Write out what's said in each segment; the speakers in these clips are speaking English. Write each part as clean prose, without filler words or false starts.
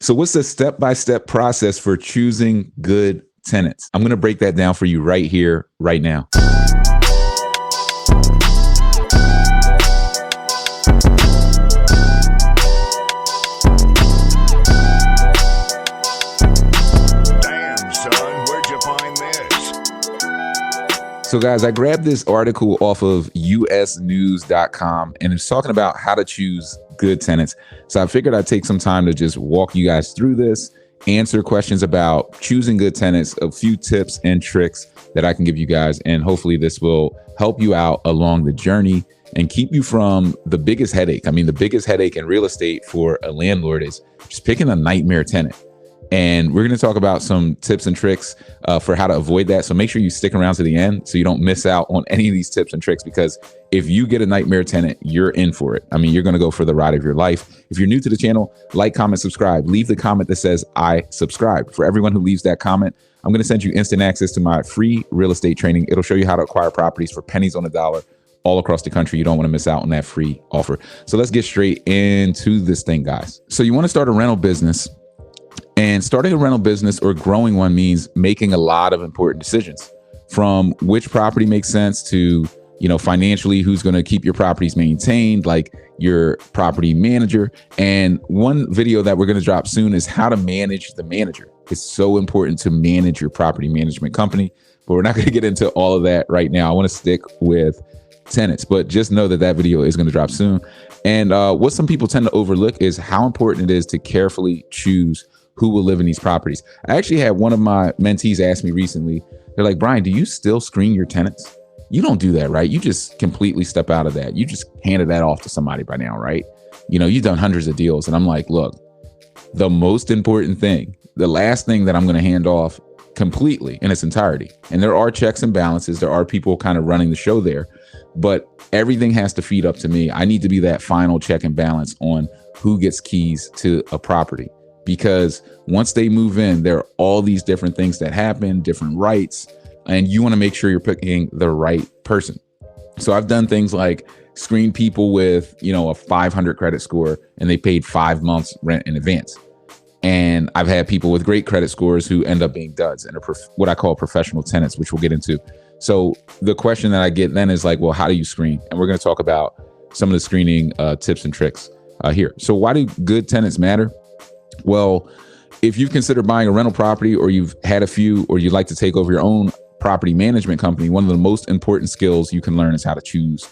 So what's the step-by-step process for choosing good tenants? I'm going to break that down for you right here, right now. Damn, son, where'd you find this? So guys, I grabbed this article off of usnews.com and it's talking about how to choose good tenants. So I figured I'd take some time to just walk you guys through this, answer questions about choosing good tenants, a few tips and tricks that I can give you guys. And hopefully this will help you out along the journey and keep you from the biggest headache. I mean, the biggest headache in real estate for a landlord is just picking a nightmare tenant. And we're going to talk about some tips and tricks for how to avoid that. So make sure you stick around to the end so you don't miss out on any of these tips and tricks, because if you get a nightmare tenant, you're in for it. I mean, you're going to go for the ride of your life. If you're new to the channel, like, comment, subscribe. Leave the comment that says I subscribe. For everyone who leaves that comment, I'm going to send you instant access to my free real estate training. It'll show you how to acquire properties for pennies on the dollar all across the country. You don't want to miss out on that free offer. So let's get straight into this thing, guys. So you want to start a rental business. And starting a rental business or growing one means making a lot of important decisions, from which property makes sense to, financially, who's going to keep your properties maintained, like your property manager. And one video that we're going to drop soon is how to manage the manager. It's so important to manage your property management company, but we're not going to get into all of that right now. I want to stick with tenants, but just know that that video is going to drop soon. And what some people tend to overlook is how important it is to carefully choose who will live in these properties. I actually had one of my mentees ask me recently, they're like, Brian, do you still screen your tenants? You don't do that, right? You just completely step out of that. You just handed that off to somebody by now, right? You've done hundreds of deals. And I'm like, look, the most important thing, the last thing that I'm going to hand off completely in its entirety. And there are checks and balances. There are people kind of running the show there, but everything has to feed up to me. I need to be that final check and balance on who gets keys to a property. Because once they move in, there are all these different things that happen, different rights, and you want to make sure you're picking the right person. So I've done things like screen people with, a 500 credit score and they paid 5 months rent in advance. And I've had people with great credit scores who end up being duds and are what I call professional tenants, which we'll get into. So the question that I get then is like, well, how do you screen? And we're going to talk about some of the screening tips and tricks here. So why do good tenants matter? Well, if you've considered buying a rental property, or you've had a few, or you'd like to take over your own property management company, one of the most important skills you can learn is how to choose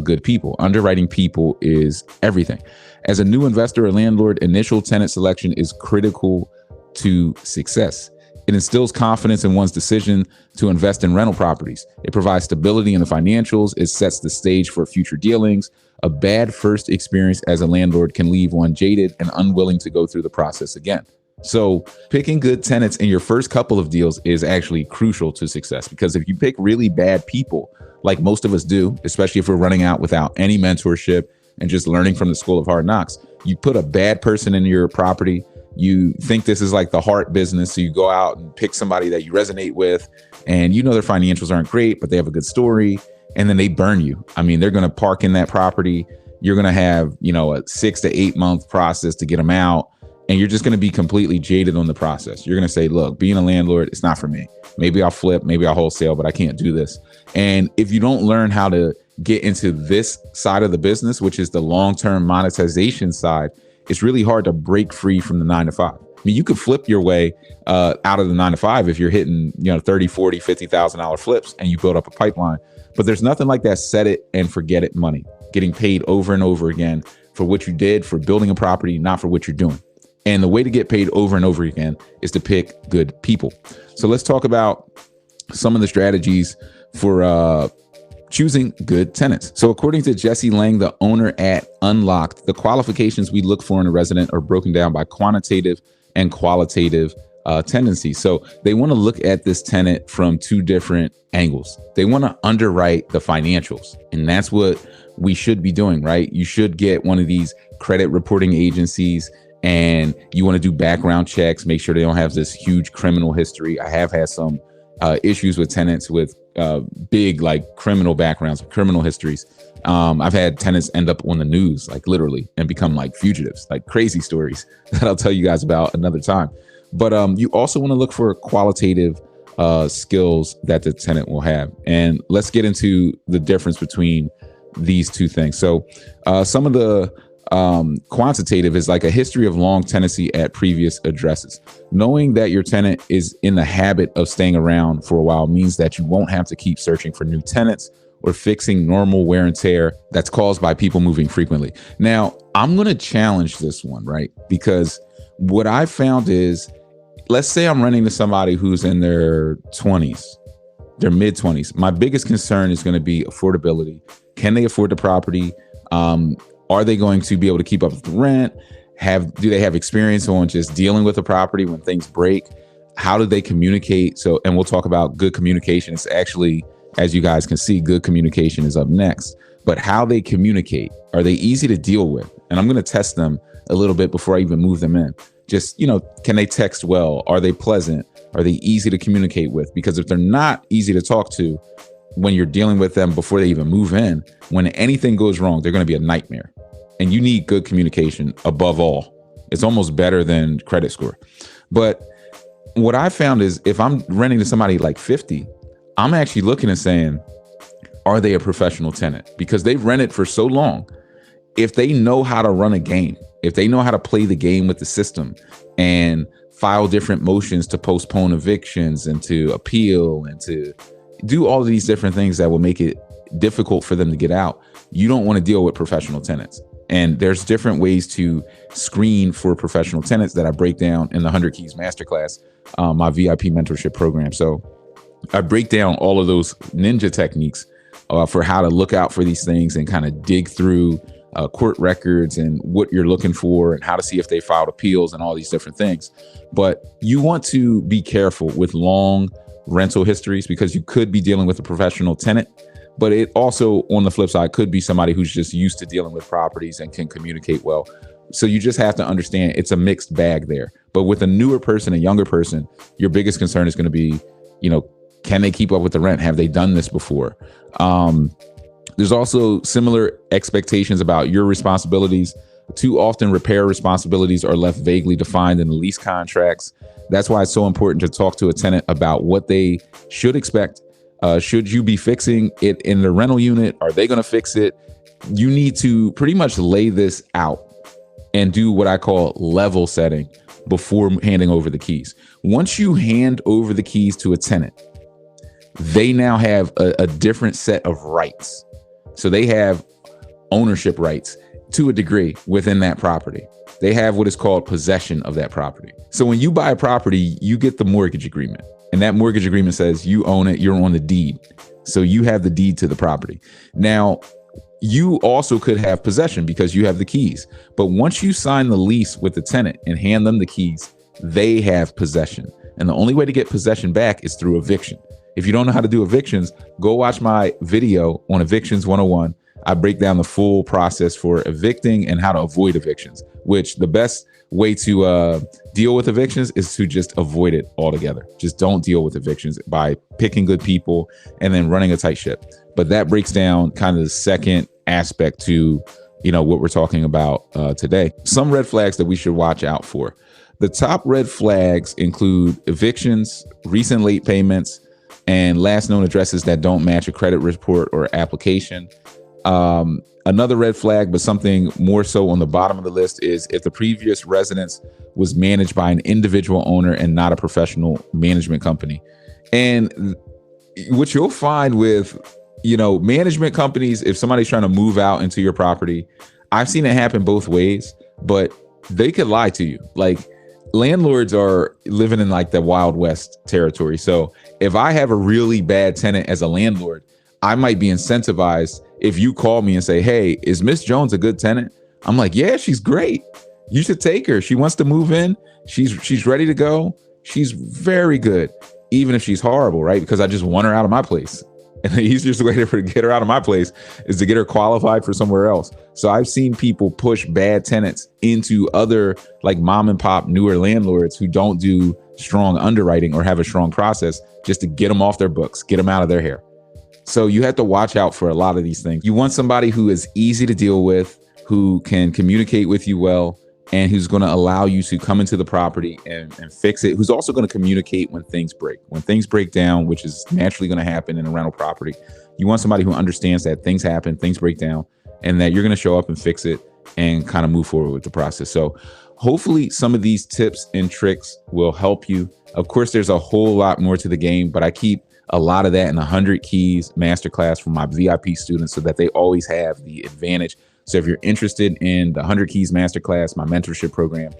good people. Underwriting people is everything. As a new investor or landlord, initial tenant selection is critical to success. It instills confidence in one's decision to invest in rental properties. It provides stability in the financials. It sets the stage for future dealings. A bad first experience as a landlord can leave one jaded and unwilling to go through the process again. So picking good tenants in your first couple of deals is actually crucial to success, because if you pick really bad people, like most of us do, especially if we're running out without any mentorship and just learning from the school of hard knocks, you put a bad person in your property. You think this is like the heart business. So you go out and pick somebody that you resonate with, and their financials aren't great, but they have a good story. And then they burn you. I mean, they're going to park in that property. You're going to have, a 6 to 8 month process to get them out. And you're just going to be completely jaded on the process. You're going to say, look, being a landlord, it's not for me. Maybe I'll flip, maybe I'll wholesale, but I can't do this. And if you don't learn how to get into this side of the business, which is the long-term monetization side, it's really hard to break free from the 9 to 5. I mean, you could flip your way out of the 9 to 5 if you're hitting, 30, 40, $50,000 flips and you build up a pipeline. But there's nothing like that set it and forget it money, getting paid over and over again for what you did, for building a property, not for what you're doing. And the way to get paid over and over again is to pick good people. So let's talk about some of the strategies for choosing good tenants. So according to Jesse Lang, the owner at Unlocked, the qualifications we look for in a resident are broken down by quantitative and qualitative tendencies. So they want to look at this tenant from two different angles. They want to underwrite the financials, and that's what we should be doing, right? You should get one of these credit reporting agencies, and you want to do background checks, make sure they don't have this huge criminal history. I have had some issues with tenants with big criminal backgrounds, criminal histories. I've had tenants end up on the news, like literally, and become like fugitives, like crazy stories that I'll tell you guys about another time. But you also want to look for qualitative skills that the tenant will have. And let's get into the difference between these two things. So some of the quantitative is like a history of long tenancy at previous addresses. Knowing that your tenant is in the habit of staying around for a while means that you won't have to keep searching for new tenants or fixing normal wear and tear that's caused by people moving frequently. Now, I'm going to challenge this one, right? Because what I found is, let's say I'm renting to somebody who's in their 20s, their mid 20s. My biggest concern is going to be affordability. Can they afford the property? Are they going to be able to keep up with the rent? Do they have experience on just dealing with the property when things break? How do they communicate? So, and we'll talk about good communication. It's actually, as you guys can see, good communication is up next. But how they communicate, are they easy to deal with? And I'm going to test them a little bit before I even move them in. Just, can they text well? Are they pleasant? Are they easy to communicate with? Because if they're not easy to talk to when you're dealing with them before they even move in, when anything goes wrong, they're going to be a nightmare. And you need good communication above all. It's almost better than credit score. But what I found is if I'm renting to somebody like 50, I'm actually looking and saying, are they a professional tenant? Because they've rented for so long. If they know how to run a game, if they know how to play the game with the system and file different motions to postpone evictions and to appeal and to do all of these different things that will make it difficult for them to get out, you don't want to deal with professional tenants. And there's different ways to screen for professional tenants that I break down in the 100 Keys Masterclass, my VIP mentorship program. So I break down all of those ninja techniques for how to look out for these things and kind of dig through court records and what you're looking for and how to see if they filed appeals and all these different things. But you want to be careful with long rental histories because you could be dealing with a professional tenant. But it also, on the flip side, could be somebody who's just used to dealing with properties and can communicate well. So you just have to understand it's a mixed bag there. But with a newer person, a younger person, your biggest concern is going to be, can they keep up with the rent? Have they done this before? There's also similar expectations about your responsibilities. Too often, repair responsibilities are left vaguely defined in the lease contracts. That's why it's so important to talk to a tenant about what they should expect. Should you be fixing it in the rental unit? Are they going to fix it? You need to pretty much lay this out and do what I call level setting before handing over the keys. Once you hand over the keys to a tenant, they now have a different set of rights. So they have ownership rights to a degree within that property. They have what is called possession of that property. So when you buy a property, you get the mortgage agreement. And that mortgage agreement says you own it, you're on the deed. So you have the deed to the property. Now, you also could have possession because you have the keys. But once you sign the lease with the tenant and hand them the keys, they have possession. And the only way to get possession back is through eviction. If you don't know how to do evictions, go watch my video on Evictions 101. I break down the full process for evicting and how to avoid evictions, which the best way to deal with evictions is to just avoid it altogether. Just don't deal with evictions by picking good people and then running a tight ship. But that breaks down kind of the second aspect to, what we're talking about today. Some red flags that we should watch out for. The top red flags include evictions, recent late payments, and last known addresses that don't match a credit report or application. Another red flag, but something more so on the bottom of the list, is if the previous residence was managed by an individual owner and not a professional management company. And what you'll find with, management companies, if somebody's trying to move out into your property, I've seen it happen both ways, but they could lie to you. Like, landlords are living in like the Wild West territory. So if I have a really bad tenant as a landlord, I might be incentivized. If you call me and say, hey, is Miss Jones a good tenant? I'm like, yeah, she's great. You should take her. She wants to move in. She's ready to go. She's very good, even if she's horrible, right? Because I just want her out of my place. And the easiest way to get her out of my place is to get her qualified for somewhere else. So I've seen people push bad tenants into other like mom and pop newer landlords who don't do strong underwriting or have a strong process just to get them off their books, get them out of their hair. So you have to watch out for a lot of these things. You want somebody who is easy to deal with, who can communicate with you well, and who's going to allow you to come into the property and fix it, who's also going to communicate when things break. When things break down, which is naturally going to happen in a rental property, you want somebody who understands that things happen, things break down, and that you're going to show up and fix it and kind of move forward with the process. So hopefully some of these tips and tricks will help you. Of course, there's a whole lot more to the game, but I keep a lot of that in the 100 Keys Masterclass for my VIP students so that they always have the advantage. So if you're interested in the 100 Keys Masterclass, my mentorship program,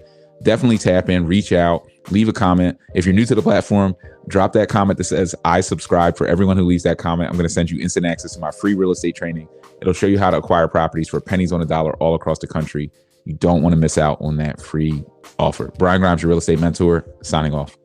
definitely tap in, reach out, leave a comment. If you're new to the platform, drop that comment that says, I subscribe. For everyone who leaves that comment, I'm going to send you instant access to my free real estate training. It'll show you how to acquire properties for pennies on a dollar all across the country. You don't want to miss out on that free offer. Brian Grimes, your real estate mentor, signing off.